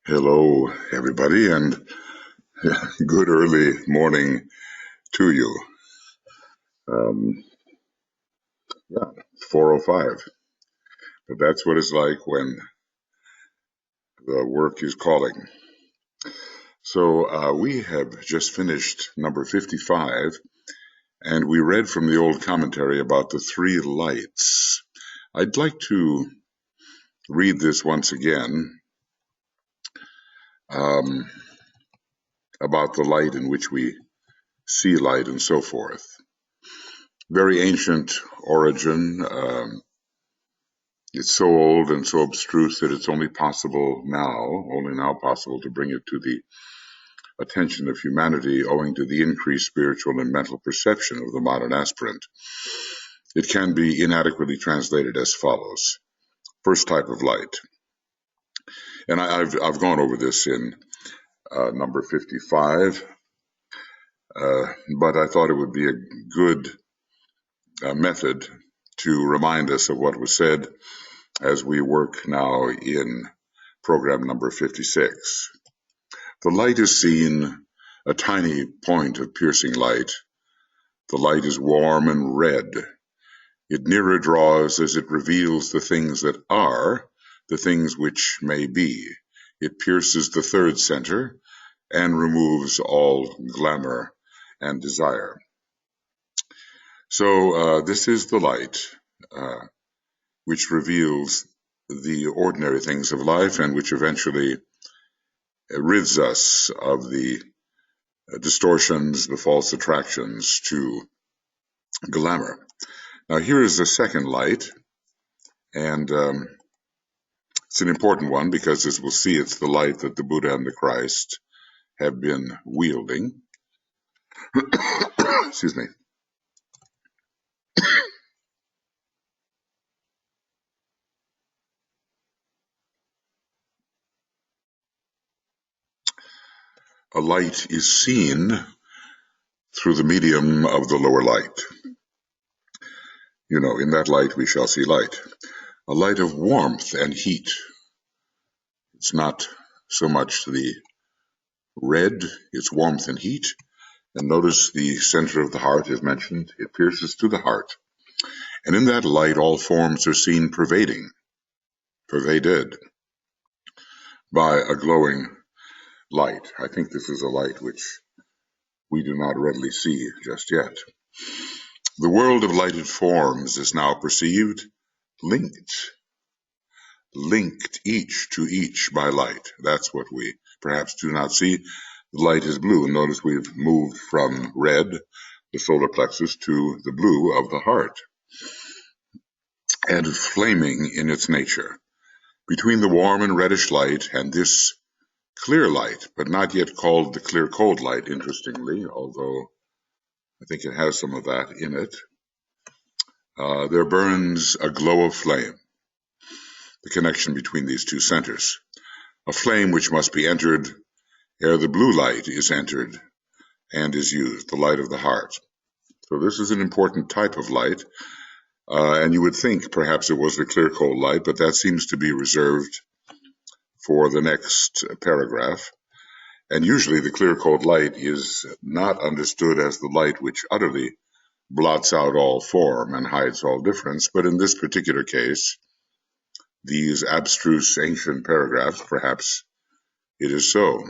Hello, everybody, and good early morning to you. Yeah, it's 4:05, but that's what it's like when the work is calling. So we have just finished number 55, and we read from the old commentary about the three lights. I'd like to read this once again um, about the light in which we see light and so forth. Very ancient origin. It's so old and so abstruse that it's only now possible to bring it to the attention of humanity owing to the increased spiritual and mental perception of the modern aspirant. It can be inadequately translated as follows. First type of light. And I've gone over this in number 55, but I thought it would be a good method to remind us of what was said as we work now in program number 56. The light is seen, a tiny point of piercing light. The light is warm and red. It nearer draws as it reveals the things that are, the things which may be. It pierces the third center and removes all glamour and desire. So this is the light which reveals the ordinary things of life and which eventually rids us of the distortions, the false attractions to glamour. Now here is the second light, and it's an important one because, as we'll see, it's the light that the Buddha and the Christ have been wielding. Excuse me. A light is seen through the medium of the lower light. You know, in that light we shall see light. A light of warmth and heat. It's not so much the red, it's warmth and heat. And notice the center of the heart is mentioned. It pierces to the heart. And in that light, all forms are seen pervaded by a glowing light. I think this is a light which we do not readily see just yet. The world of lighted forms is now perceived, linked each to each by light. That's what we perhaps do not see. The light is blue. Notice we've moved from red, the solar plexus, to the blue of the heart, and flaming in its nature. Between the warm and reddish light and this clear light, but not yet called the clear cold light, interestingly, although I think it has some of that in it, there burns a glow of flame, the connection between these two centers, a flame which must be entered ere the blue light is entered and is used, the light of the heart. So this is an important type of light, and you would think perhaps it was the clear cold light, but that seems to be reserved for the next paragraph. And usually the clear cold light is not understood as the light which utterly blots out all form and hides all difference, but in this particular case, these abstruse ancient paragraphs, perhaps it is so.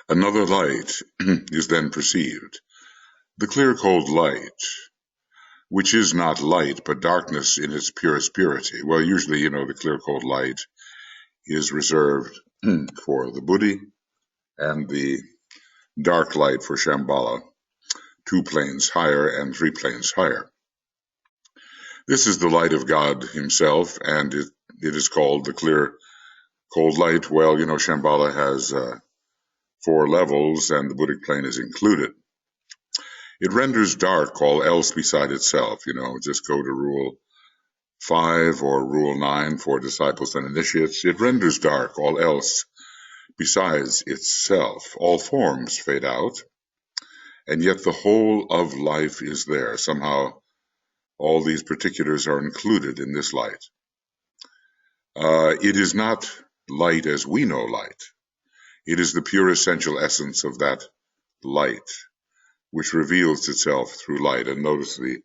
Another light is then perceived. The clear cold light, which is not light, but darkness in its purest purity. Well, usually, the clear cold light is reserved for the Buddhi and the dark light for Shambhala, 2 planes higher and 3 planes higher. This is the light of God himself, and it is called the clear cold light. Well, Shambhala has 4 levels, and the Buddhic plane is included. It renders dark all else beside itself. Just go to Rule 5 or Rule 9 for disciples and initiates. It renders dark all else besides itself. All forms fade out, and yet the whole of life is there. Somehow all these particulars are included in this light. It is not light as we know light. It is the pure essential essence of that light which reveals itself through light. And notice the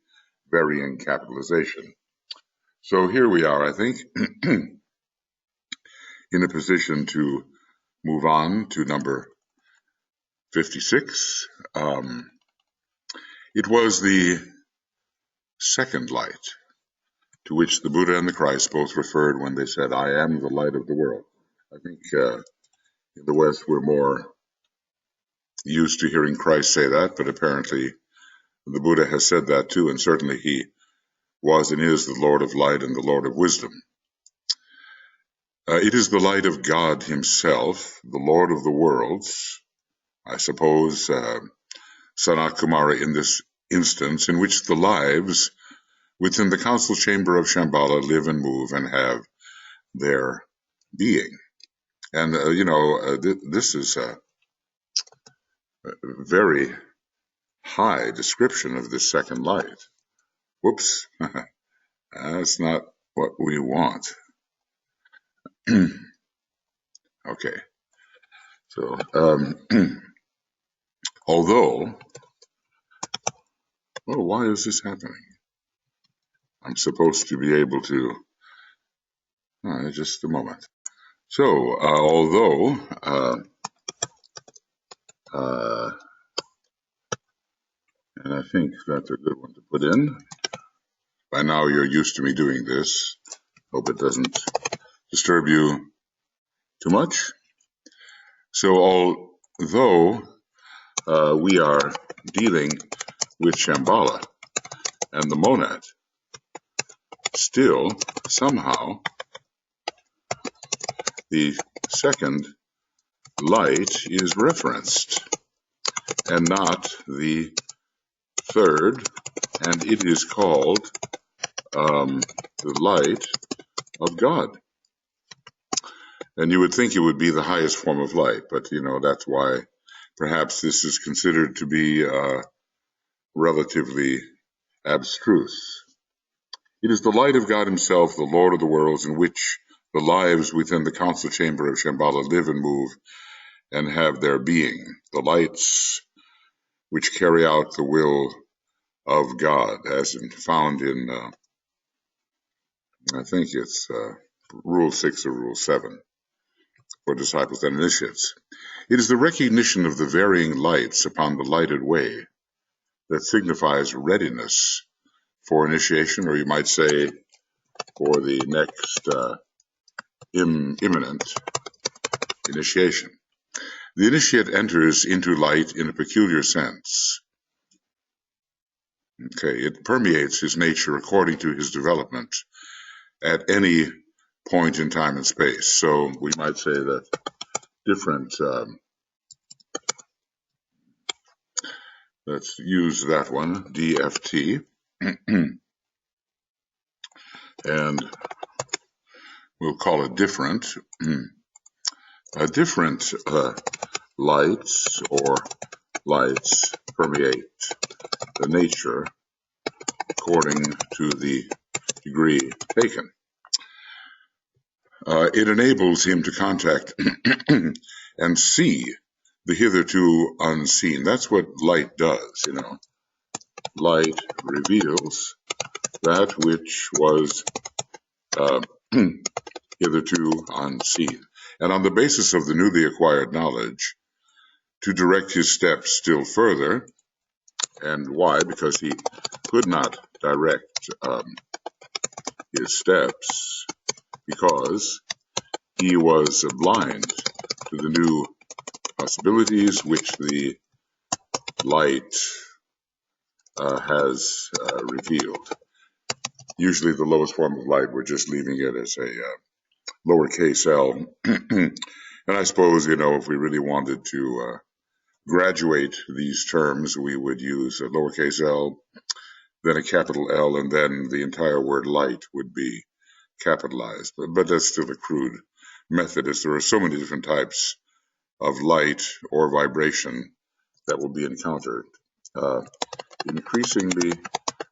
varying capitalization. So here we are, I think, in a position to move on to number 56. It was the second light to which the Buddha and the Christ both referred when they said, I am the light of the world. I think in the West we're more used to hearing Christ say that, but apparently the Buddha has said that too, and certainly he was and is the Lord of light and the Lord of wisdom. It is the light of God himself, the Lord of the worlds, I suppose, Sanat Kumara in this instance, in which the lives within the council chamber of Shambhala live and move and have their being. And, this is a very high description of this second light. Whoops, that's not what we want. Okay, so although, why is this happening? I'm supposed to be able to, just a moment. So, although, and I think that's a good one to put in. By now you're used to me doing this. Hope it doesn't disturb you too much. So, although we are dealing with Shambhala and the monad, still, somehow, the second light is referenced, and not the third, and it is called the light of God. And you would think it would be the highest form of light, but, that's why perhaps this is considered to be relatively abstruse. It is the light of God himself, the Lord of the worlds, in which the lives within the council chamber of Shambhala live and move and have their being, the lights which carry out the will of God, as found in, I think it's Rule 6 or Rule 7 for disciples and initiates. It is the recognition of the varying lights upon the lighted way that signifies readiness for initiation, or you might say for the next imminent initiation. The initiate enters into light in a peculiar sense. Okay, it permeates his nature according to his development at any point in time and space. So we might say that different, let's use that one, DFT, and we'll call it different. Different lights or lights permeate the nature according to the degree taken. It enables him to contact and see the hitherto unseen. That's what light does, Light reveals that which was hitherto unseen. And on the basis of the newly acquired knowledge, to direct his steps still further. And why? Because he could not direct his steps because he was blind to the new possibilities which the light has revealed. Usually the lowest form of light, we're just leaving it as a lowercase l. And I suppose, if we really wanted to graduate these terms, we would use a lowercase l, then a capital L, and then the entire word light would be capitalized. But that's still a crude method, as there are so many different types of light or vibration that will be encountered. Increasingly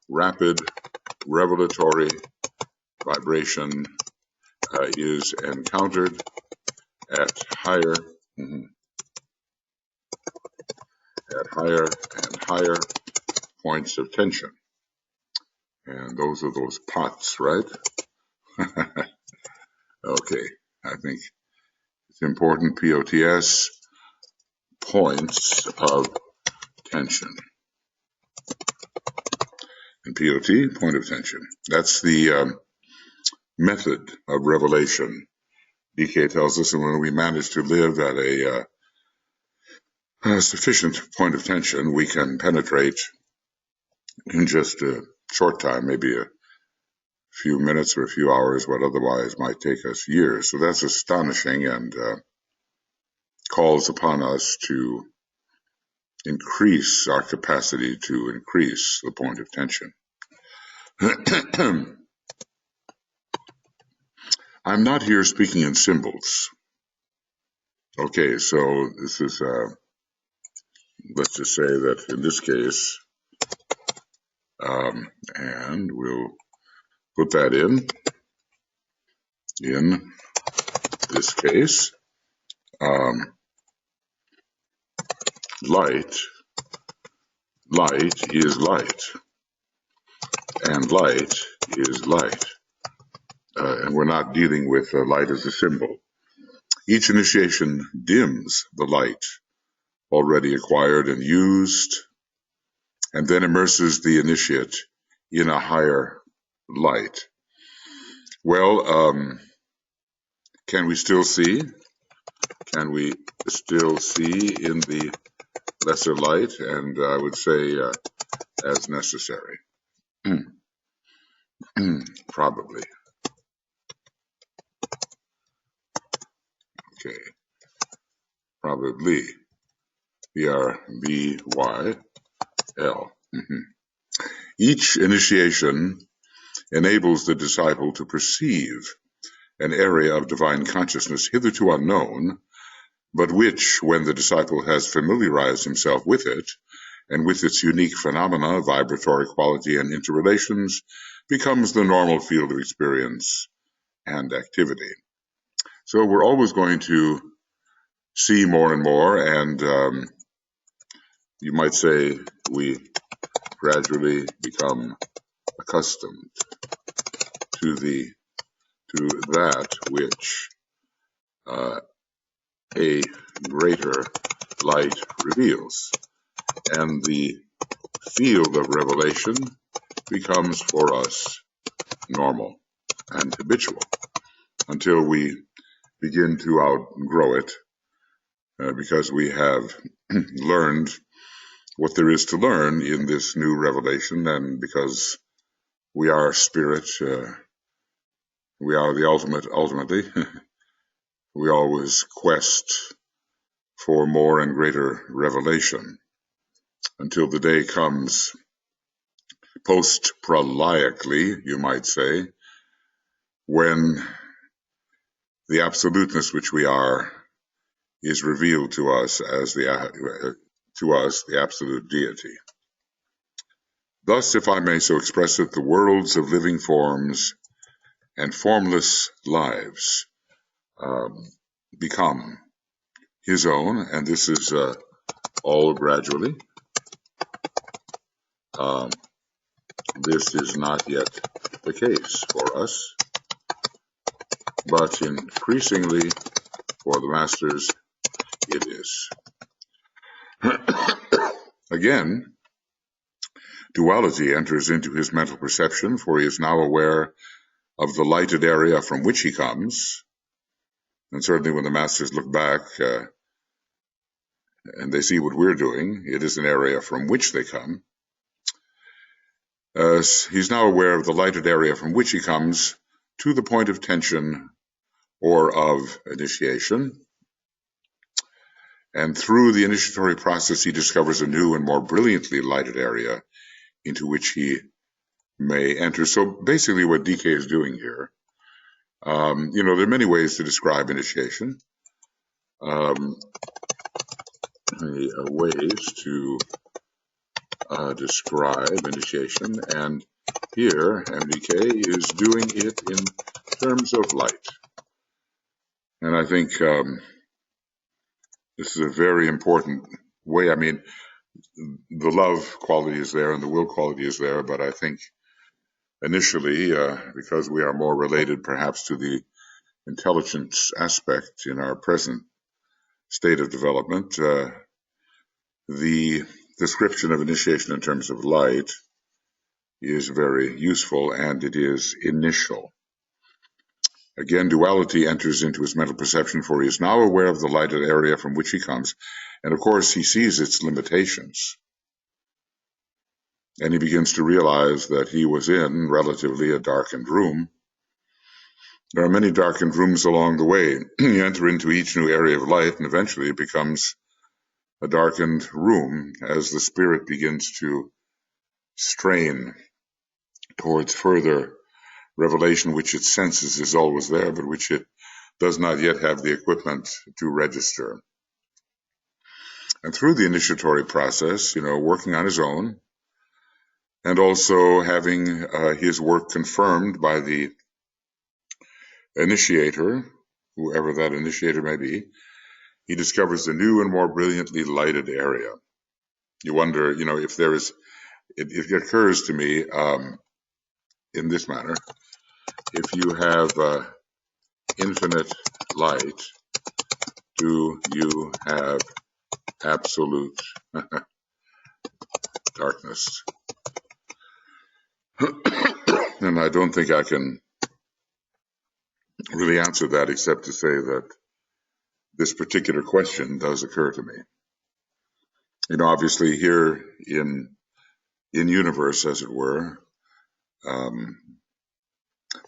rapid revelatory vibration is encountered at higher and higher points of tension. And those are those pots, right? Okay, I think it's important. POTS, points of tension. And POT, point of tension. That's the method of revelation. DK tells us, and when we manage to live at a sufficient point of tension, we can penetrate in just a short time, maybe a few minutes or a few hours, what otherwise might take us years. So that's astonishing, and calls upon us to increase our capacity to increase the point of tension. I'm not here speaking in symbols. Okay, so this is, let's just say that in this case, and we'll put that in this case, light is light, and light is light. And we're not dealing with light as a symbol. Each initiation dims the light already acquired and used, and then immerses the initiate in a higher light. Well, can we still see? Can we still see in the lesser light? And I would say as necessary. Probably. Okay. Probably. B-R-B-Y-L. Each initiation enables the disciple to perceive an area of divine consciousness hitherto unknown, but which, when the disciple has familiarized himself with it, and with its unique phenomena, vibratory quality, and interrelations, becomes the normal field of experience and activity. So we're always going to see more and more, and you might say we gradually become accustomed to that which a greater light reveals, and the field of revelation becomes for us normal and habitual until we begin to outgrow it, because we have learned what there is to learn in this new revelation, and because we are spirit, we are the ultimately, we always quest for more and greater revelation until the day comes, post-prolaically, you might say, when the absoluteness which we are is revealed to us as the absolute deity. Thus, if I may so express it, the worlds of living forms and formless lives become his own, and this is all gradually. This is not yet the case for us, but increasingly for the masters it is. Again, duality enters into his mental perception, for he is now aware of the lighted area from which he comes. And certainly when the masters look back and they see what we're doing, it is an area from which they come. He's now aware of the lighted area from which he comes to the point of tension or of initiation. And through the initiatory process, he discovers a new and more brilliantly lighted area into which he may enter. So basically what DK is doing here, there are many ways to describe initiation. Ways to describe initiation, and here MDK is doing it in terms of light. And I think this is a very important way. I mean, the love quality is there and the will quality is there, but I think initially, because we are more related perhaps to the intelligence aspect in our present state of development, the description of initiation in terms of light is very useful, and it is initial. Again, duality enters into his mental perception, for he is now aware of the lighted area from which he comes, and of course he sees its limitations. And he begins to realize that he was in relatively a darkened room. There are many darkened rooms along the way. You enter into each new area of light, and eventually it becomes a darkened room as the spirit begins to strain towards further revelation, which it senses is always there, but which it does not yet have the equipment to register. And through the initiatory process, working on his own, and also having his work confirmed by the initiator, whoever that initiator may be, he discovers a new and more brilliantly lighted area. You wonder, if there is, it occurs to me in this manner, if you have infinite light, do you have absolute darkness? And I don't think I can really answer that except to say that this particular question does occur to me. Obviously here in universe, as it were,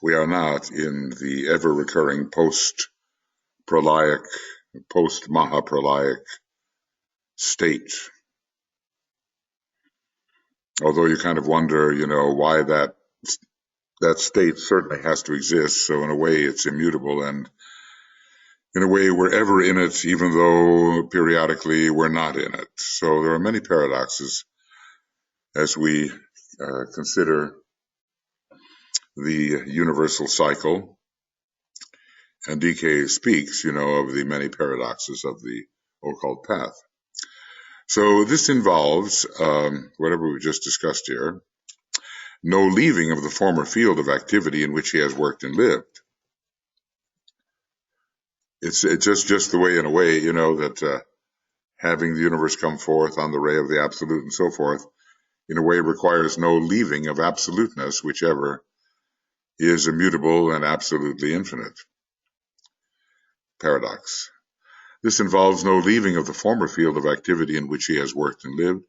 we are not in the ever-recurring post-prolaic, post-Mahaprolaic state. Although you kind of wonder, why that state certainly has to exist. So in a way, it's immutable, and in a way, we're ever in it, even though periodically we're not in it. So there are many paradoxes as we consider the universal cycle. And DK speaks, of the many paradoxes of the occult path. So this involves, whatever we just discussed here, no leaving of the former field of activity in which he has worked and lived. It's just the way, in a way, that having the universe come forth on the ray of the absolute and so forth, in a way requires no leaving of absoluteness, whichever is immutable and absolutely infinite. Paradox. This involves no leaving of the former field of activity in which he has worked and lived.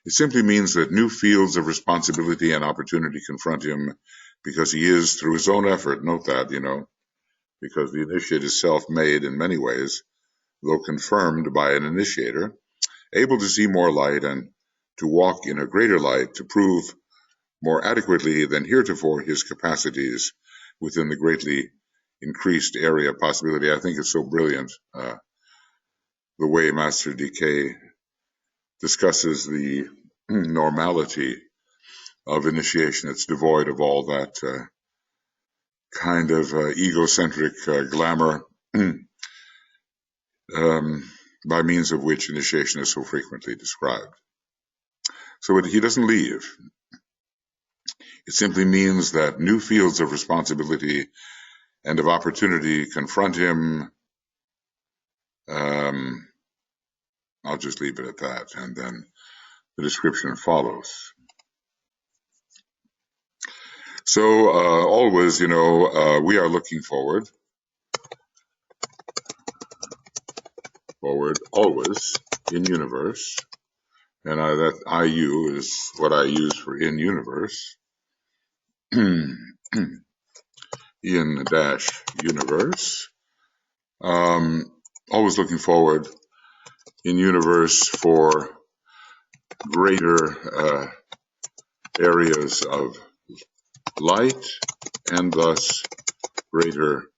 It simply means that new fields of responsibility and opportunity confront him because he is, through his own effort, note that, because the initiate is self-made in many ways, though confirmed by an initiator, able to see more light and to walk in a greater light, to prove more adequately than heretofore his capacities within the greatly increased area of possibility. I think it's so brilliant, the way Master DK discusses the normality of initiation. It's devoid of all that kind of egocentric glamour by means of which initiation is so frequently described. So he doesn't leave. It simply means that new fields of responsibility and of opportunity confront him. I'll just leave it at that, and then the description follows. So always, we are looking forward, always, in universe, and that IU is what I use for in universe, in-universe, always looking forward in universe for greater areas of light, and thus greater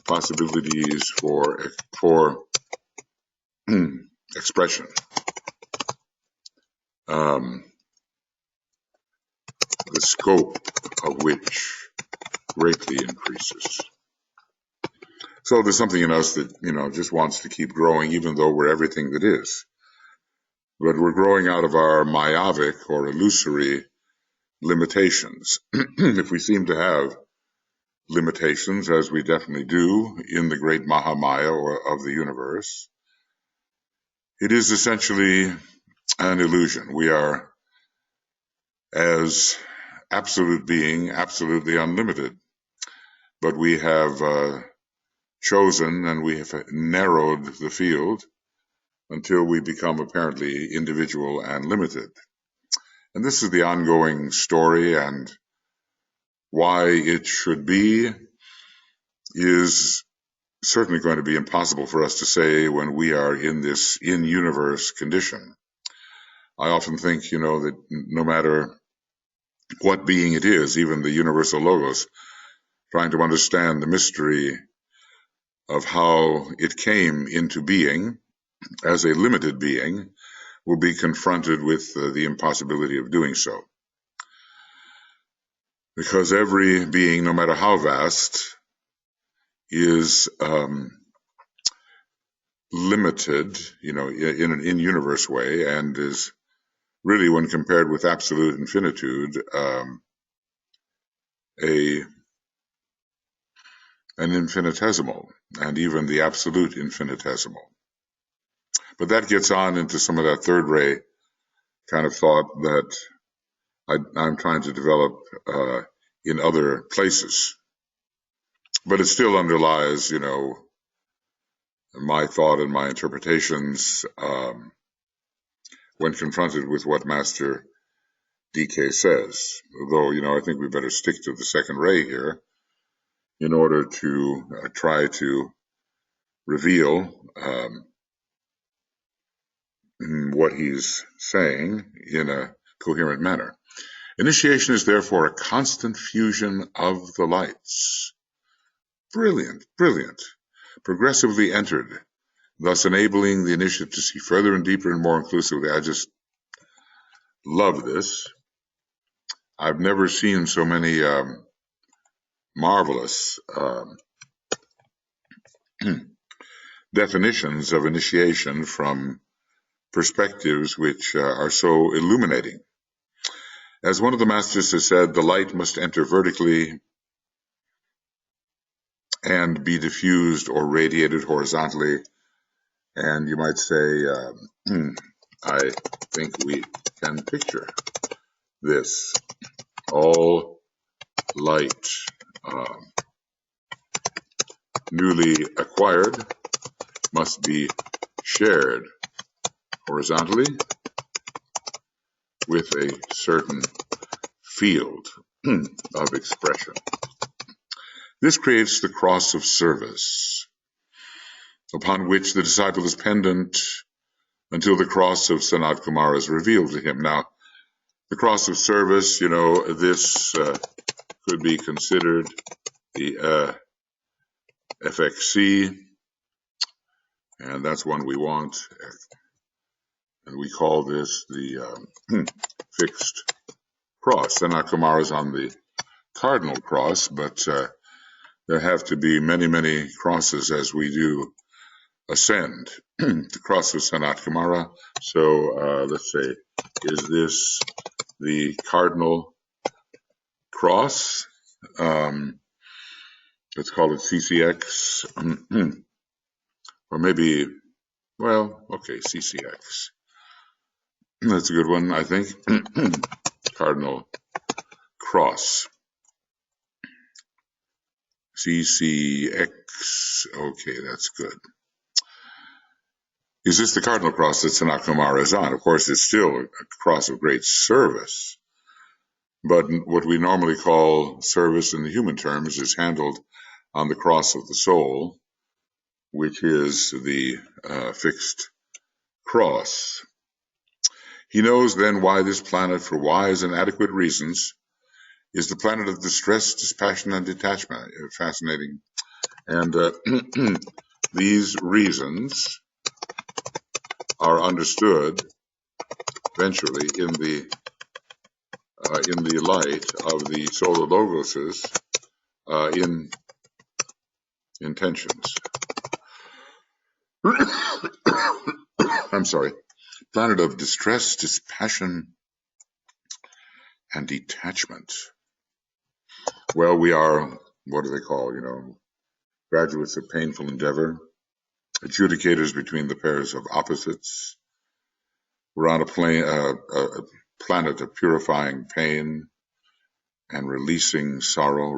possibilities for expression. The scope of which greatly increases. So there's something in us that, just wants to keep growing, even though we're everything that is. But we're growing out of our myopic or illusory limitations. If we seem to have limitations, as we definitely do in the great Mahamaya of the universe, it is essentially an illusion. We are, as absolute being, absolutely unlimited. But we have chosen and we have narrowed the field until we become apparently individual and limited. And this is the ongoing story, and why it should be is certainly going to be impossible for us to say when we are in this in-universe condition. I often think, that no matter what being it is, even the universal logos, trying to understand the mystery of how it came into being as a limited being, will be confronted with the impossibility of doing so. Because every being, no matter how vast, is limited, in an in-universe way, and is really, when compared with absolute infinitude, an infinitesimal, and even the absolute infinitesimal. But that gets on into some of that third ray kind of thought that I'm trying to develop in other places. But it still underlies, my thought and my interpretations when confronted with what Master DK says. Though, I think we better stick to the second ray here in order to try to reveal what he's saying in a coherent manner. Initiation is therefore a constant fusion of the lights. Brilliant, brilliant. Progressively entered, thus enabling the initiate to see further and deeper and more inclusively. I just love this. I've never seen so many marvelous definitions of initiation from perspectives which are so illuminating. As one of the masters has said, the light must enter vertically and be diffused or radiated horizontally. And you might say, I think we can picture this. All light newly acquired must be shared horizontally with a certain field of expression. This creates the cross of service, upon which the disciple is pendant until the cross of Sanat Kumara is revealed to him. Now, the cross of service, this could be considered the FXC, and that's one we want. And we call this the fixed cross. Sanat Kumara is on the cardinal cross, but there have to be many, many crosses as we do ascend. The cross of Sanat Kumara. So let's say, is this the cardinal cross? Let's call it CCX. Or maybe, well, okay, CCX. That's a good one, I think. Cardinal cross. CCX. Okay, that's good. Is this the cardinal cross that Sanat Kumara is on? Of course, it's still a cross of great service. But what we normally call service in the human terms is handled on the cross of the soul, which is the fixed cross. He knows then why this planet, for wise and adequate reasons, is the planet of distress, dispassion, and detachment. Fascinating. And these reasons are understood eventually in the light of the solar logoses intentions. I'm sorry. Planet of distress, dispassion, and detachment. Well, we are, what do they call, graduates of painful endeavor, adjudicators between the pairs of opposites. We're on a planet of purifying pain and releasing sorrow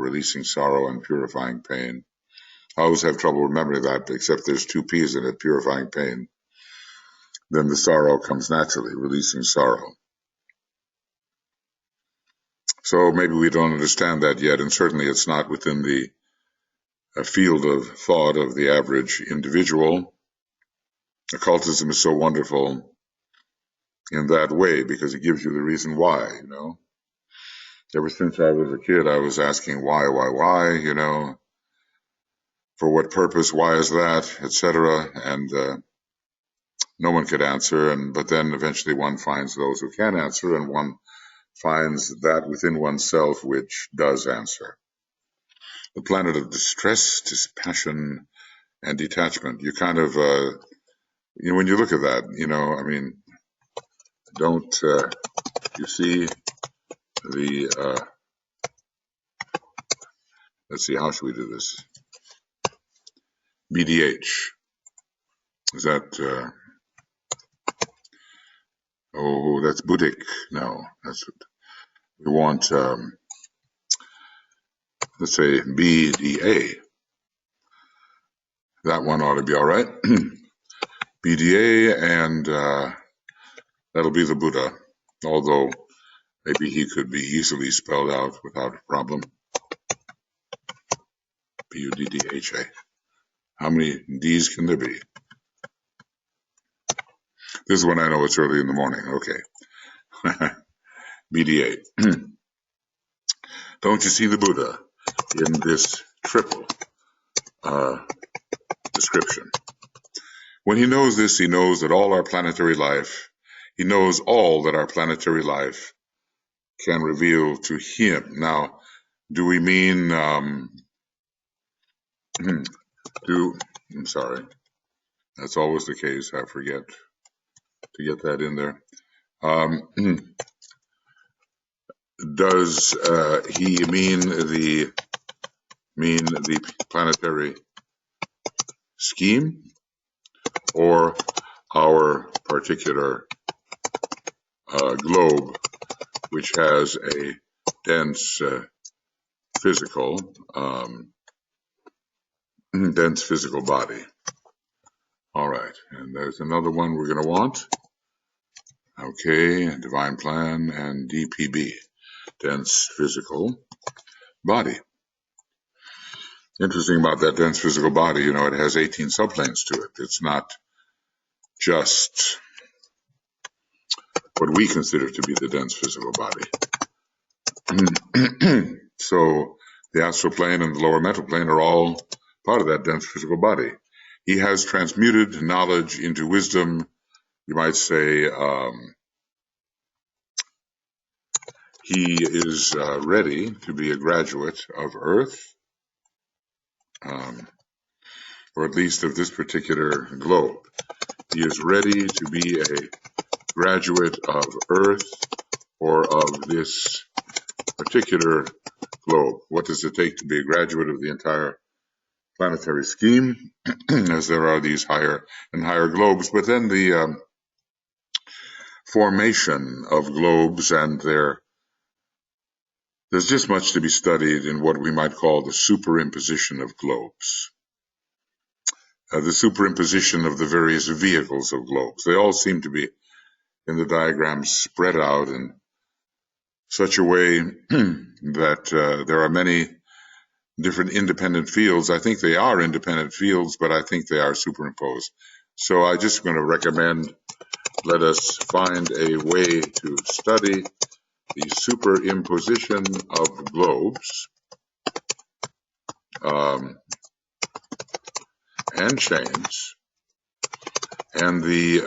and purifying pain. I always have trouble remembering that, except there's two P's in it, purifying pain. Then the sorrow comes naturally, releasing sorrow. So maybe we don't understand that yet, and certainly it's not within the field of thought of the average individual. Occultism is so wonderful in that way because it gives you the reason why, Ever since I was a kid, I was asking why, for what purpose, why is that, etc. And no one could answer. But then eventually one finds those who can answer, and one finds that within oneself which does answer. The planet of distress, dispassion, and detachment. You kind of, when you look at that, don't you see the, let's see, how should we do this? BDH. Is that, oh, that's Buddhic. No, that's what we want. Let's say BDA. That one ought to be all right. BDA, and that'll be the Buddha, although maybe he could be easily spelled out without a problem. Buddha. How many D's can there be? This is when I know it's early in the morning. Okay. BDA. Don't you see the Buddha in this triple description? When he knows this, he knows that all our planetary life, he knows all that our planetary life can reveal to him. Now, do we mean, I'm sorry, that's always the case. I forget to get that in there. Does he mean the planetary scheme, or our particular globe, which has a dense physical body? All right, and there's another one we're going to want. Okay, divine plan and DPB, dense physical body. Interesting about that dense physical body, it has 18 subplanes to it. It's not just what we consider to be the dense physical body. So the astral plane and the lower mental plane are all part of that dense physical body. He has transmuted knowledge into wisdom. You might say he is ready to be a graduate of Earth, or at least of this particular globe. He is ready to be a graduate of Earth or of this particular globe. What does it take to be a graduate of the entire planetary scheme? As there are these higher and higher globes, but then the formation of globes, and there's just much to be studied in what we might call the superimposition of globes. The superimposition of the various vehicles of globes. They all seem to be in the diagram spread out in such a way that there are many different independent fields. I think they are independent fields, but I think they are superimposed. So I'm just going to recommend, let us find a way to study the superimposition of globes and chains, and the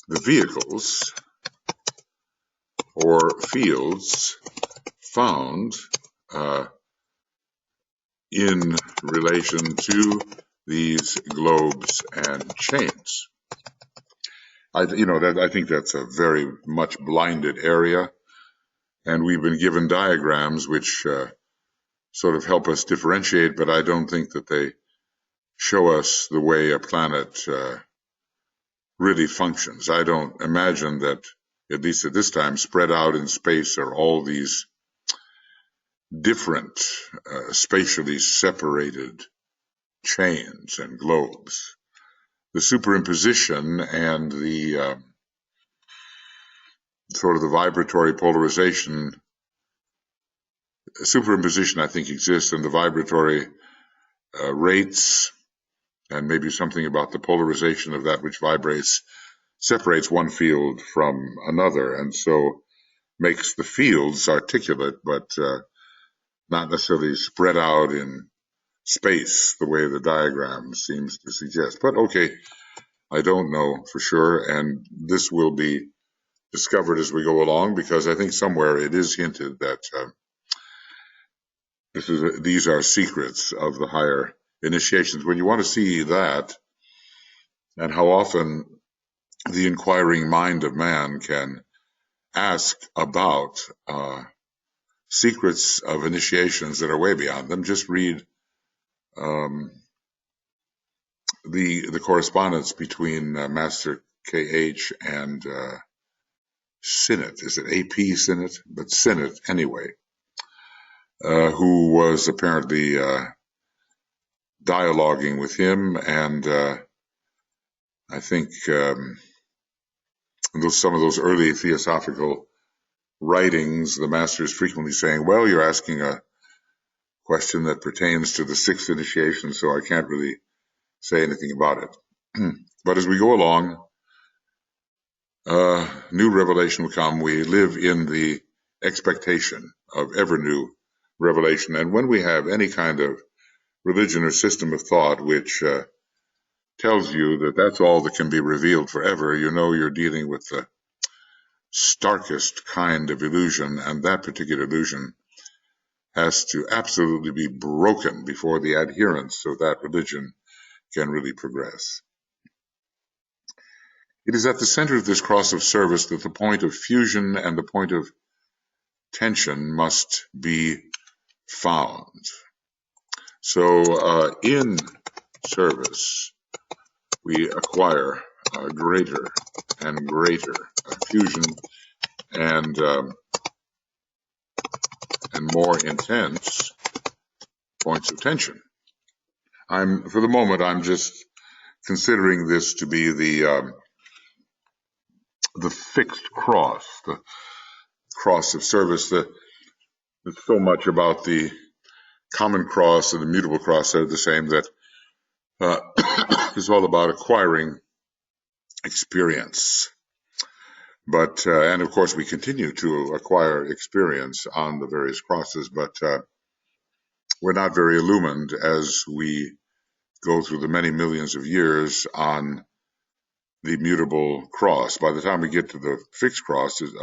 vehicles or fields found in relation to these globes and chains. I think that's a very much blinded area, and we've been given diagrams which sort of help us differentiate, but I don't think that they show us the way a planet really functions. I don't imagine that, at least at this time, spread out in space are all these different, spatially separated chains and globes. The superimposition and the sort of the vibratory polarization, superimposition I think exists, and the vibratory rates, and maybe something about the polarization of that which vibrates separates one field from another, and so makes the fields articulate, but not necessarily spread out in space the way the diagram seems to suggest. But okay, I don't know for sure, and this will be discovered as we go along, because I think somewhere it is hinted that these are secrets of the higher initiations. When you want to see that, and how often the inquiring mind of man can ask about secrets of initiations that are way beyond them, just read the correspondence between Master K.H. and Sinnett. Is it A.P. Sinnett? But Sinnett, anyway, who was apparently dialoguing with him, and I think some of those early theosophical writings, the master is frequently saying, well, you're asking a question that pertains to the sixth initiation, so I can't really say anything about it. But as we go along, new revelation will come. We live in the expectation of ever new revelation. And when we have any kind of religion or system of thought which tells you that that's all that can be revealed forever, you know you're dealing with the starkest kind of illusion, and that particular illusion has to absolutely be broken before the adherents of that religion can really progress. It is at the center of this cross of service that the point of fusion and the point of tension must be found. So in service, we acquire greater and greater fusion and more intense points of tension. For the moment, I'm just considering this to be the fixed cross, the cross of service. It's so much about the common cross and the mutable cross that are the same, that it's all about acquiring experience. But and of course we continue to acquire experience on the various crosses, but we're not very illumined as we go through the many millions of years on the mutable cross. By the time we get to the fixed cross, is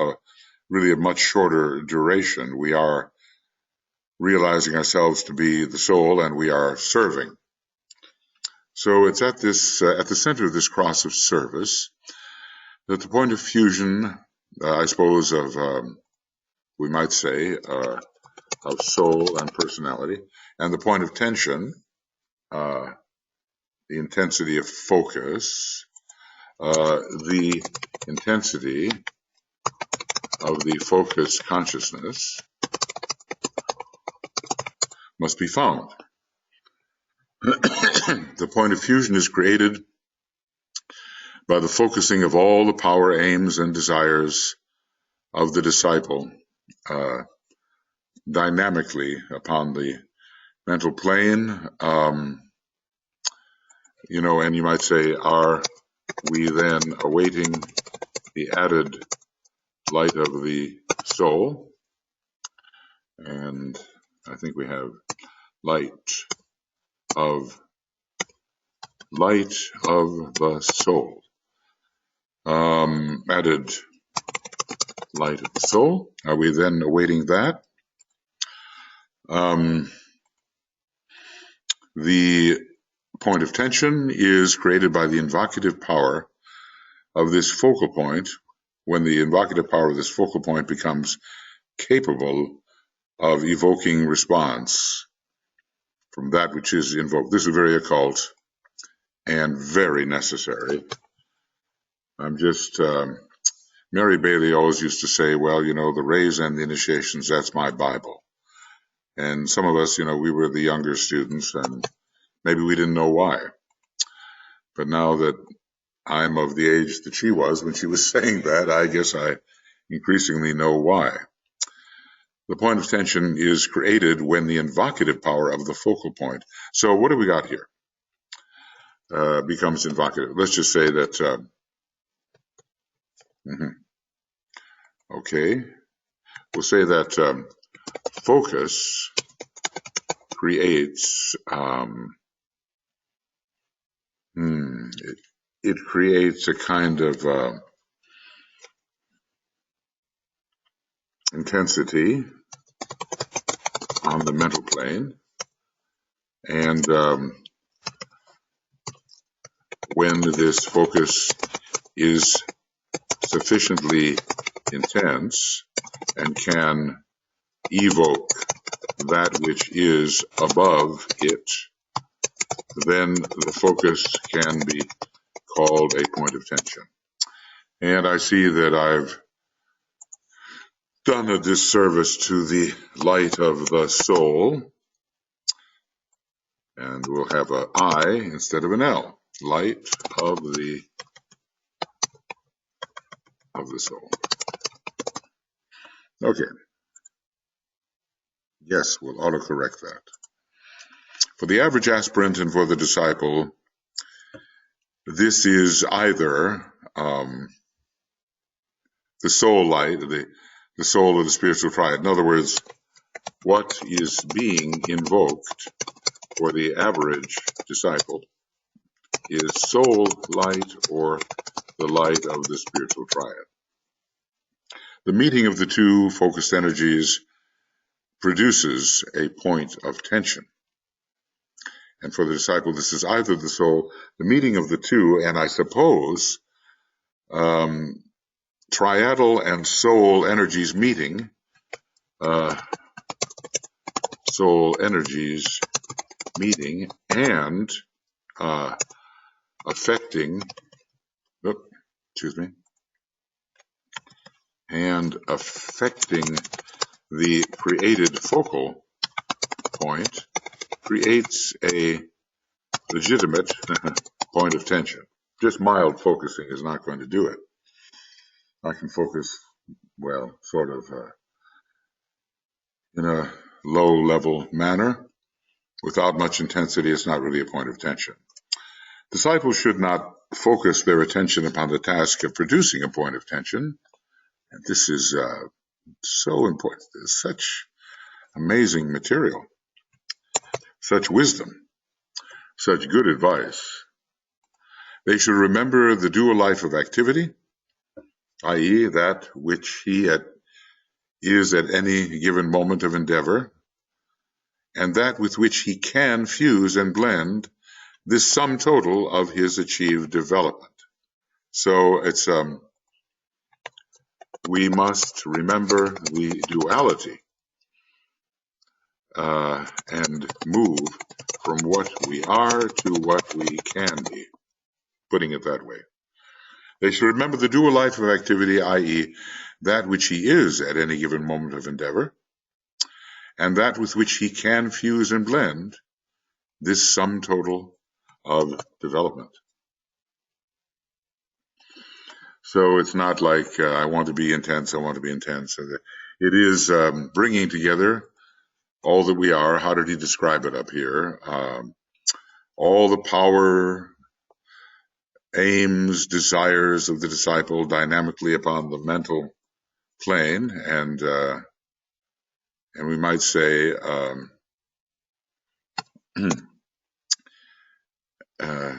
really a much shorter duration. We are realizing ourselves to be the soul, and we are serving. So it's at this at the center of this cross of service that the point of fusion, I suppose, of we might say of soul and personality, and the point of tension, the intensity of focus, the intensity of the focused consciousness must be found. The point of fusion is created by the focusing of all the power, aims, and desires of the disciple dynamically upon the mental plane. And you might say, are we then awaiting the added light of the soul? And I think we have light of the soul. Added light of the soul. Are we then awaiting that? The point of tension is created by the invocative power of this focal point when the invocative power of this focal point becomes capable of evoking response from that which is invoked. This is very occult and very necessary. I'm just, Mary Bailey always used to say, well, you know, the rays and the initiations, that's my Bible. And some of us, you know, we were the younger students and maybe we didn't know why. But now that I'm of the age that she was when she was saying that, I guess I increasingly know why. The point of tension is created when the invocative power of the focal point. So what do we got here? Becomes invocative. Let's just say that, okay, we'll say that focus creates, it creates a kind of intensity on the mental plane, and when this focus is sufficiently intense and can evoke that which is above it, then the focus can be called a point of tension. And I see that I've done a disservice to the light of the soul, and we'll have an I instead of an L. Light of the soul. Okay. Yes, we'll autocorrect that. For the average aspirant and for the disciple, this is either the soul light, the soul of the spiritual triad. In other words, what is being invoked for the average disciple is soul light or the light of the spiritual triad. The meeting of the two focused energies produces a point of tension. And for the disciple, this is either the soul, the meeting of the two, and I suppose triadal and soul energies meeting, soul energies meeting and affecting, and affecting the created focal point creates a legitimate point of tension. Just mild focusing is not going to do it. I can focus, well, sort of in a low-level manner. Without much intensity, it's not really a point of tension. Disciples should not focus their attention upon the task of producing a point of tension. And this is so important. There's such amazing material, such wisdom, such good advice. They should remember the dual life of activity, i.e., that which he is at any given moment of endeavor, and that with which he can fuse and blend this sum total of his achieved development. So it's we must remember the duality and move from what we are to what we can be, putting it that way. They should remember the dual life of activity, i.e., that which he is at any given moment of endeavor, and that with which he can fuse and blend this sum total of development. So it's not like I want to be intense, I want to be intense. It is bringing together all that we are. How did he describe it up here? All the power, aims, desires of the disciple dynamically upon the mental plane, and we might say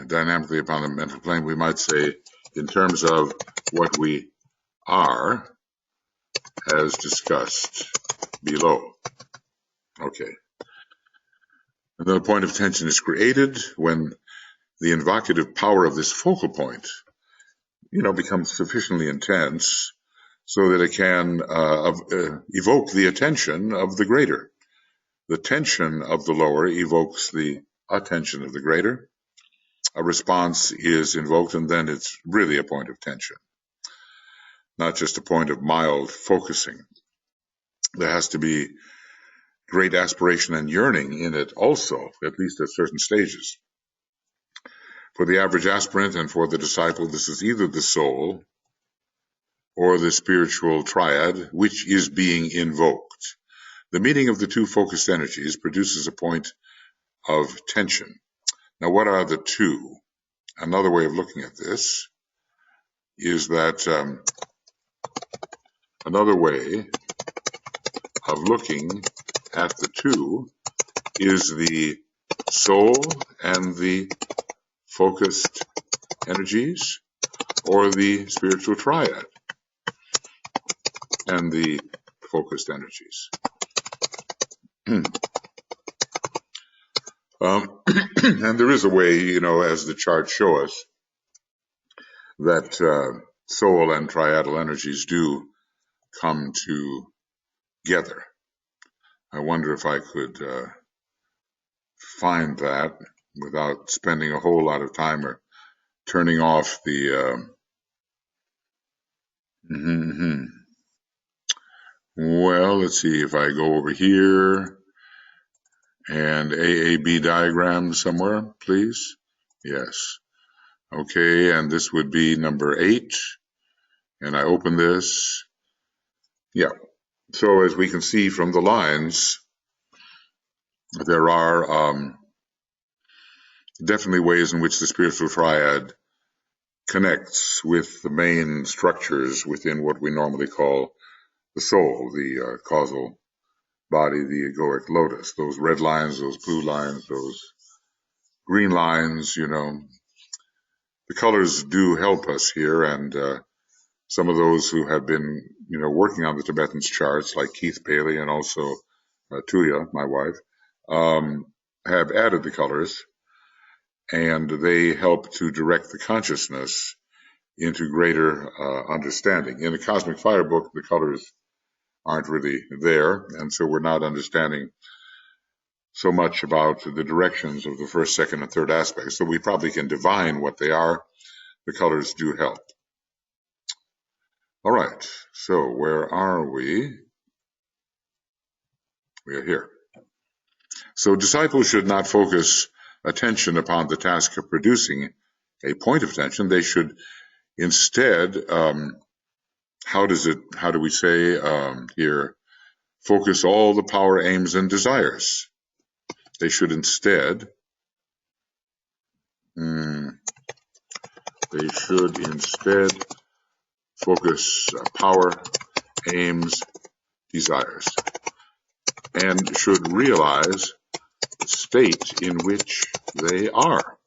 dynamically upon the mental plane, we might say in terms of what we are, as discussed below. Okay. And then a point of tension is created when the invocative power of this focal point, becomes sufficiently intense so that it can evoke the attention of the greater. The tension of the lower evokes the attention of the greater. A response is invoked, and then it's really a point of tension, not just a point of mild focusing. There has to be great aspiration and yearning in it also, at least at certain stages. For the average aspirant and for the disciple, this is either the soul or the spiritual triad which is being invoked. The meeting of the two focused energies produces a point of tension. Now, what are the two? Another way of looking at this is that another way of looking at the two is the soul and the focused energies, or the spiritual triad and the focused energies. And there is a way, as the charts show us, that soul and triadal energies do come together. I wonder if I could find that without spending a whole lot of time or turning off the Well, let's see if I go over here and AAB diagram somewhere, please. Yes. Okay, and this would be number 8. And I open this. Yeah. So as we can see from the lines, there are definitely ways in which the spiritual triad connects with the main structures within what we normally call the soul, the causal body, the egoic lotus. Those red lines, those blue lines, those green lines, the colors do help us here. And some of those who have been, working on the Tibetan's charts, like Keith Paley and also Tuya, my wife, have added the colors, and they help to direct the consciousness into greater understanding. In the Cosmic Fire book, the colors aren't really there, and so we're not understanding so much about the directions of the first, second, and third aspects. So we probably can divine what they are. The colors do help. All right, so where are we? We are here. So disciples should not focus attention upon the task of producing a point of tension. They should instead, how do we say here, focus all the power, aims, and desires. They should instead focus power, aims, desires, and should realize the state in which they are.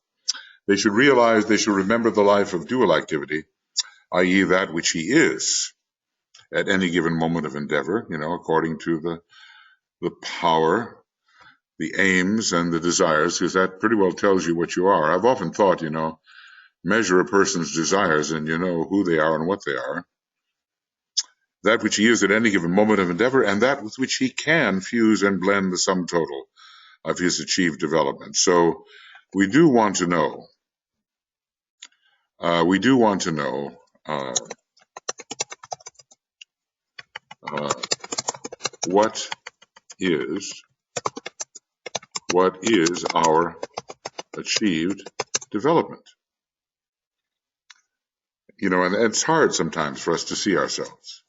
They should remember the life of dual activity, i.e. that which he is at any given moment of endeavor, according to the power, the aims, and the desires, because that pretty well tells you what you are. I've often thought, measure a person's desires and you know who they are and what they are. That which he is at any given moment of endeavor, and that with which he can fuse and blend the sum total of his achieved development. So we do want to know, what is our achieved development. And it's hard sometimes for us to see ourselves.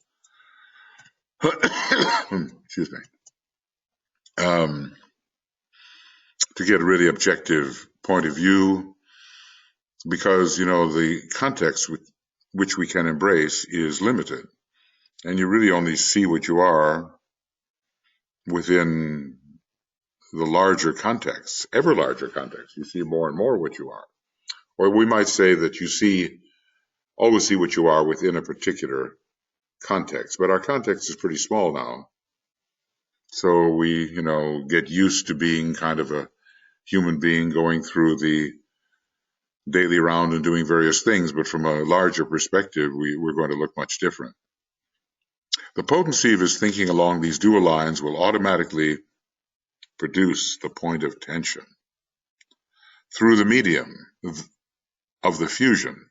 Excuse me. To get a really objective point of view, because, the context which we can embrace is limited. And you really only see what you are within the larger context, ever larger context. You see more and more what you are. Or we might say that you always see what you are within a particular context. But our context is pretty small now. So we, get used to being kind of a human being going through the daily round and doing various things, but from a larger perspective, we're going to look much different. The potency of his thinking along these dual lines will automatically produce the point of tension through the medium of the fusion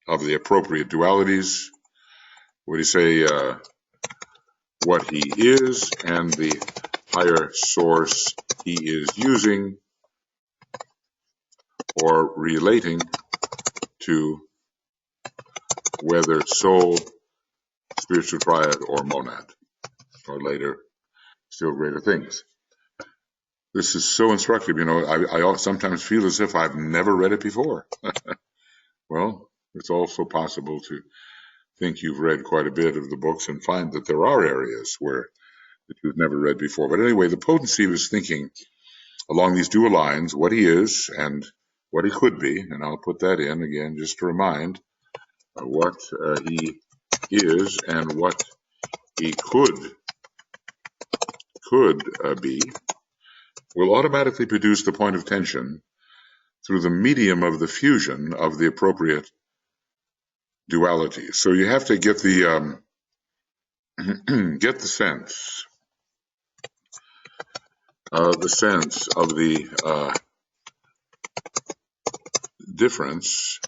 of the appropriate dualities. What do you say? What he is and the higher source he is using or relating to, whether soul, spiritual triad, or monad, or later, still greater things. This is so instructive. I sometimes feel as if I've never read it before. Well, it's also possible to think you've read quite a bit of the books and find that there are areas that you've never read before. But anyway, the potency of his thinking along these dual lines, what he is and what he could be, and I'll put that in again just to remind what he is and what he could be, will automatically produce the point of tension through the medium of the fusion of the appropriate duality. So you have to get the get the sense of the difference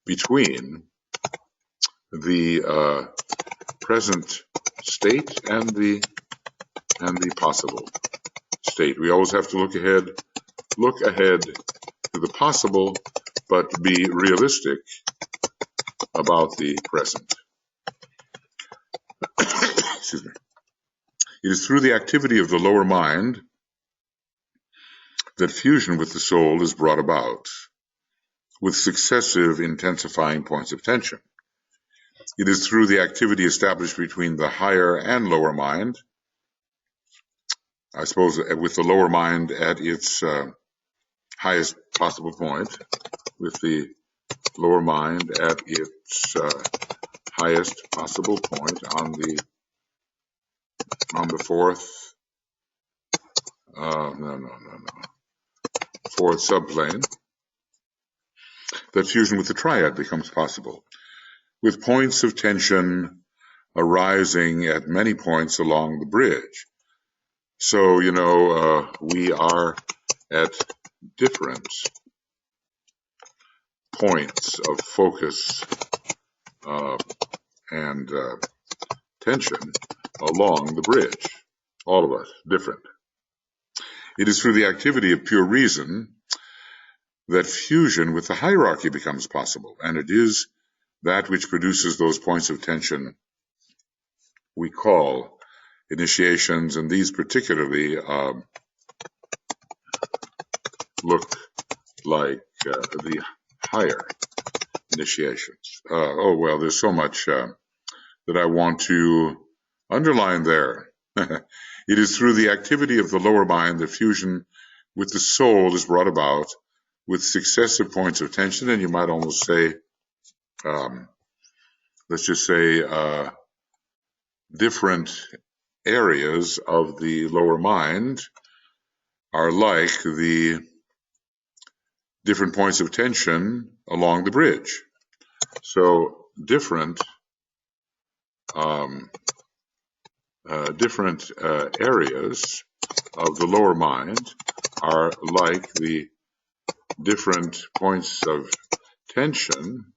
between the present state and the possible state. We always have to look ahead to the possible, but be realistic about the present. Excuse me. It is through the activity of the lower mind that fusion with the soul is brought about, with successive intensifying points of tension. It is through the activity established between the higher and lower mind, I suppose with the lower mind at its highest possible point, with the lower mind at its highest possible point on the fourth fourth subplane, that fusion with the triad becomes possible, with points of tension arising at many points along the bridge. So, we are at different points of focus and tension along the bridge. All of us, different. It is through the activity of pure reason that fusion with the hierarchy becomes possible, and it is that which produces those points of tension we call initiations, and these particularly look like the higher initiations. There's so much that I want to underline there. It is through the activity of the lower mind that fusion with the soul is brought about, with successive points of tension, and you might almost say, let's just say, different areas of the lower mind are like the different points of tension along the bridge. So different areas of the lower mind are like the different points of tension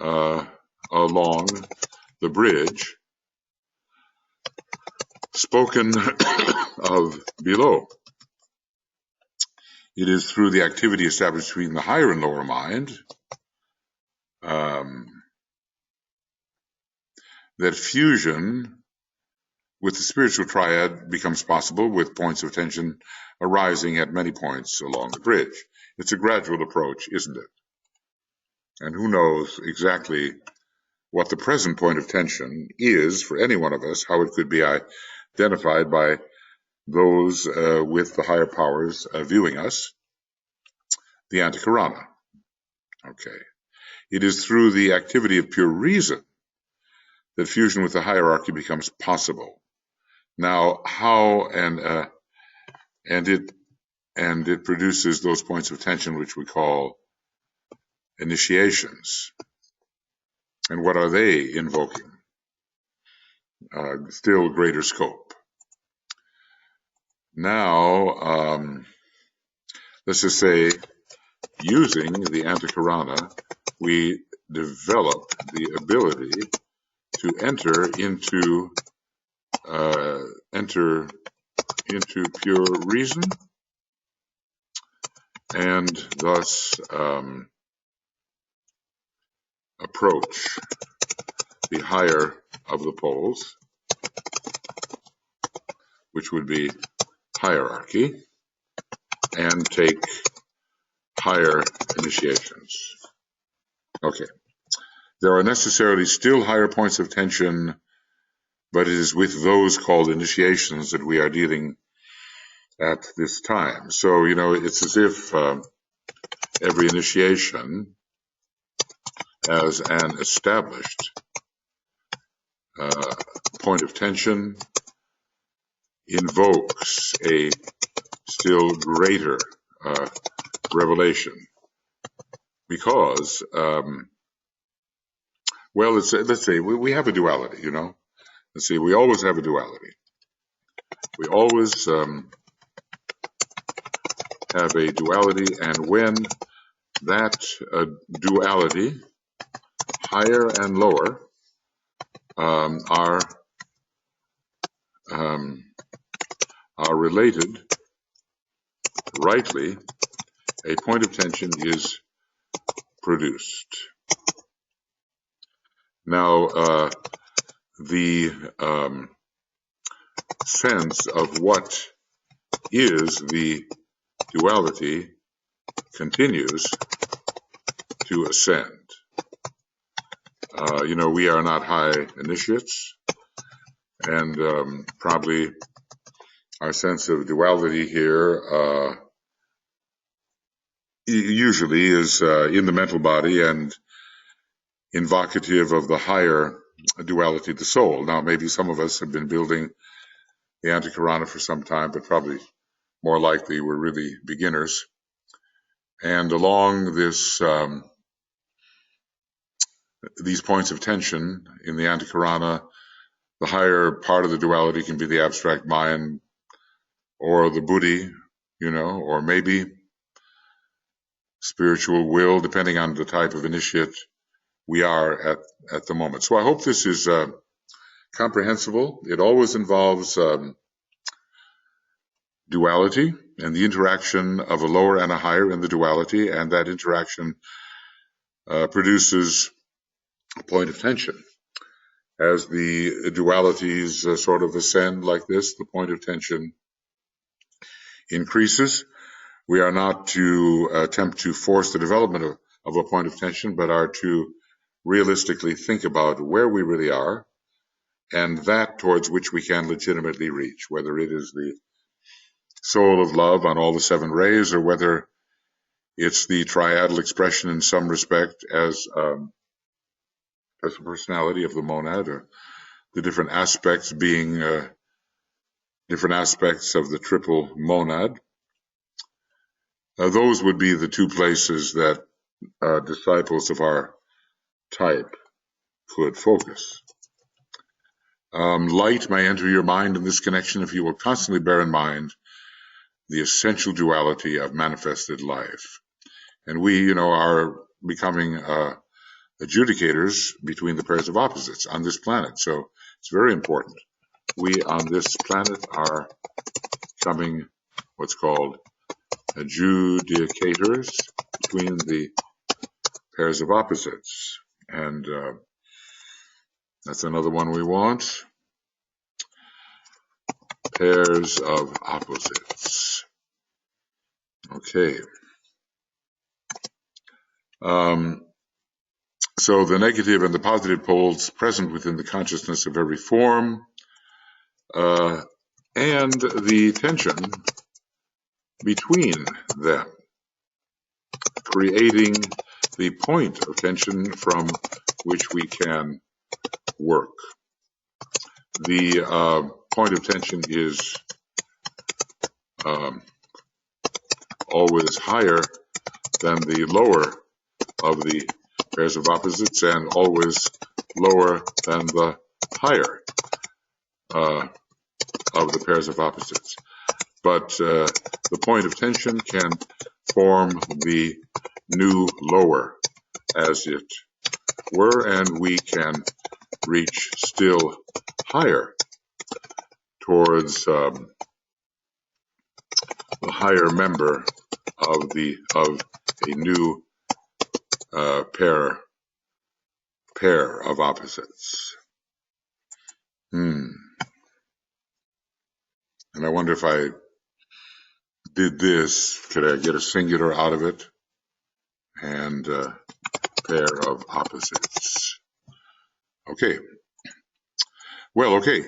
along the bridge spoken of below. It is through the activity established between the higher and lower mind that fusion with the spiritual triad becomes possible, with points of tension arising at many points along the bridge. It's a gradual approach, isn't it? And who knows exactly what the present point of tension is for any one of us, how it could be identified by those with the higher powers viewing us, the antikarana. Okay. It is through the activity of pure reason that fusion with the hierarchy becomes possible. Now, how and it produces those points of tension which we call initiations. And what are they invoking? Still greater scope. Now, let's just say, using the Antikarana, we develop the ability to enter into pure reason, and thus approach the higher of the poles, which would be hierarchy, and take higher initiations. Okay. There are necessarily still higher points of tension, but it is with those called initiations that we are dealing at this time. So, it's as if every initiation as an established point of tension invokes a still greater revelation, because well, let's say we have a duality, Let's see, we always have a duality. We always have a duality, and when that duality, higher and lower, are related rightly, a point of tension is produced. Now, the sense of what is the duality continues to ascend. We are not high initiates, and probably our sense of duality here usually is in the mental body and invocative of the higher duality, the soul. Now, maybe some of us have been building the Antikarana for some time, but probably more likely we're really beginners. And along this these points of tension in the Antikarana, the higher part of the duality can be the abstract mind or the buddhi, or maybe spiritual will, depending on the type of initiate we are at the moment. So I hope this is comprehensible. It always involves duality and the interaction of a lower and a higher in the duality, and that interaction produces a point of tension. As the dualities sort of ascend like this, the point of tension increases. We are not to attempt to force the development of a point of tension, but are to realistically think about where we really are and that towards which we can legitimately reach, whether it is the soul of love on all the seven rays, or whether it's the triadal expression in some respect as the personality of the monad, or the different aspects being different aspects of the triple monad. Those would be the two places that disciples of our type could focus. Light may enter your mind in this connection if you will constantly bear in mind the essential duality of manifested life. And we, are becoming adjudicators between the pairs of opposites on this planet. So it's very important. We on this planet are becoming what's called adjudicators between the pairs of opposites. And that's another one we want. Pairs of opposites. Okay. So the negative and the positive poles present within the consciousness of every form, and the tension between them, creating the point of tension from which we can work. The point of tension is always higher than the lower of the pairs of opposites, and always lower than the higher of the pairs of opposites. But the point of tension can form the new lower, as it were, and we can reach still higher towards the higher member of a new pair of opposites. And I wonder if I did this, could I get a singular out of it? And pair of opposites. Okay. Well, okay.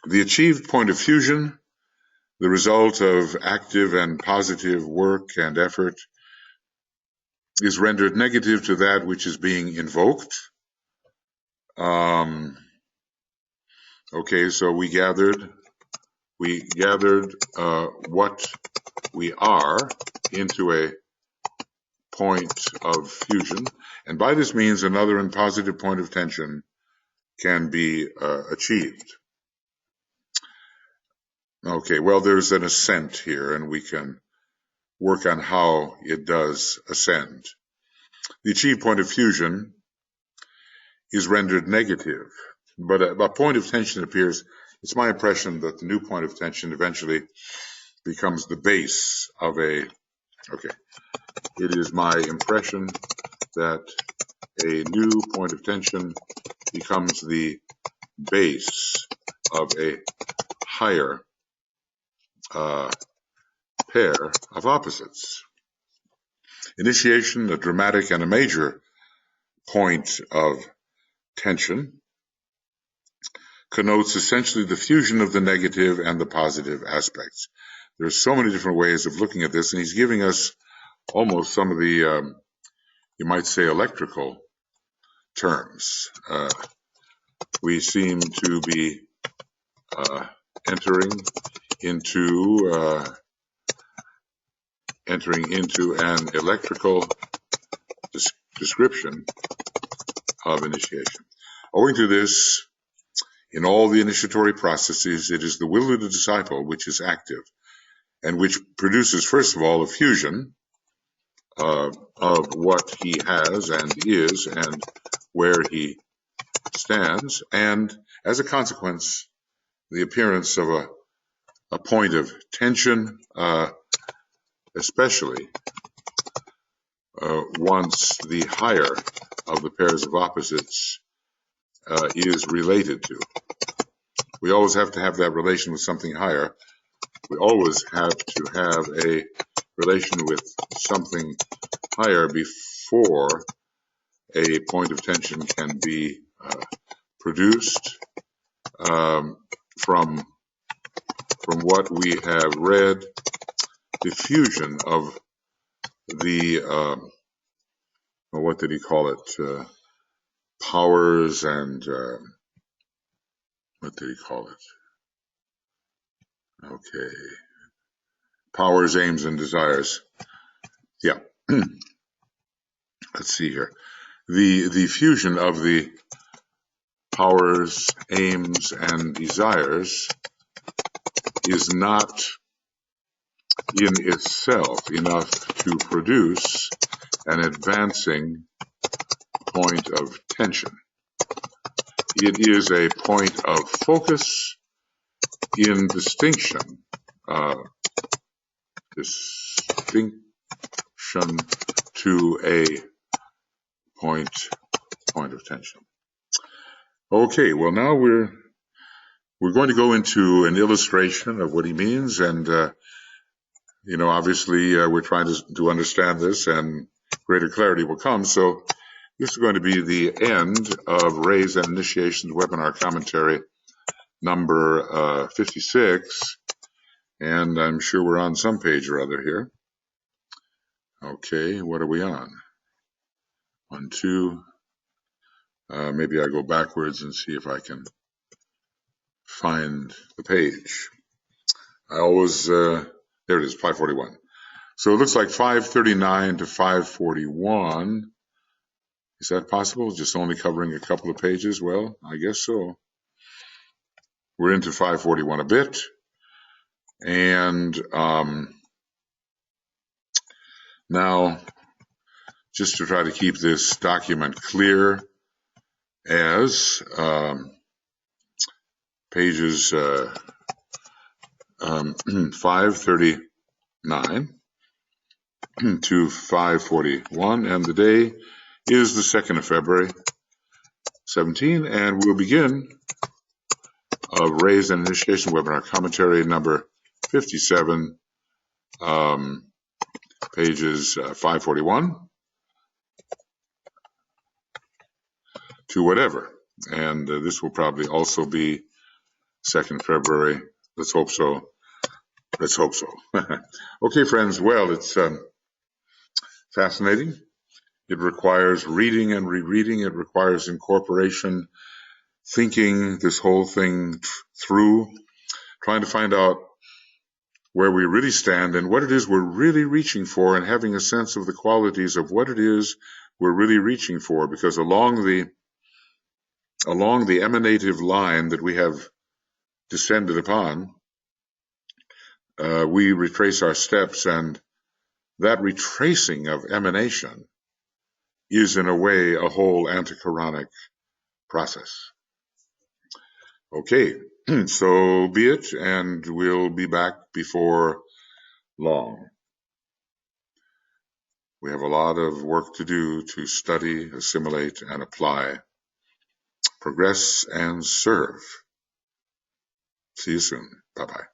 The achieved point of fusion, the result of active and positive work and effort, is rendered negative to that which is being invoked. Okay, so we gathered what we are into a point of fusion, and by this means another and positive point of tension can be achieved. Okay, well, there's an ascent here, and we can work on how it does ascend. The achieved point of fusion is rendered negative, but a point of tension appears. It's my impression that the new point of tension eventually becomes the base of a, okay, it is my impression that a new point of tension becomes the base of a higher pair of opposites. Initiation, a dramatic and a major point of tension, connotes essentially the fusion of the negative and the positive aspects. There are so many different ways of looking at this, and he's giving us almost some of the, you might say, electrical terms. We seem to be entering into an electrical description of initiation. Owing to this, in all the initiatory processes, it is the will of the disciple which is active, and which produces, first of all, a fusion of what he has and is and where he stands, and as a consequence, the appearance of a point of tension, especially once the higher of the pairs of opposites is related to. We always have to have that relation with something higher. We always have to have a relation with something higher before a point of tension can be produced. From what we have read, the fusion of the, what did he call it? Powers and, what did he call it? Okay. Powers, aims, and desires. Yeah. Let's see here. The fusion of the powers, aims, and desires is not in itself enough to produce an advancing point of tension. It is a point of focus in distinction to a point of tension. Okay, well, now we're going to go into an illustration of what he means, and obviously we're trying to understand this, and greater clarity will come. So this is going to be the end of Rays and Initiations webinar commentary number 56, and I'm sure we're on some page or other here. Okay, what are we on? 1, 2. Maybe I go backwards and see if I can find the page. I always There it is, 541. So it looks like 539 to 541. Is that possible? Just only covering a couple of pages? Well, I guess so. We're into 541 a bit. And now, just to try to keep this document clear, as pages 539 to 541, and the day is the 2nd of February, 17, and we'll begin Raise and Initiation Webinar Commentary number 57, pages 541 to whatever. And this will probably also be 2nd February. Let's hope so. Let's hope so. Okay, friends. Well, it's fascinating. It requires reading and rereading. It requires incorporation, thinking this whole thing through, trying to find out where we really stand and what it is we're really reaching for, and having a sense of the qualities of what it is we're really reaching for, because along the emanative line that we have descended upon, we retrace our steps, and that retracing of emanation is in a way a whole antichironic process. Okay, so be it, and we'll be back before long. We have a lot of work to do to study, assimilate, and apply, progress, and serve. See you soon. Bye-bye.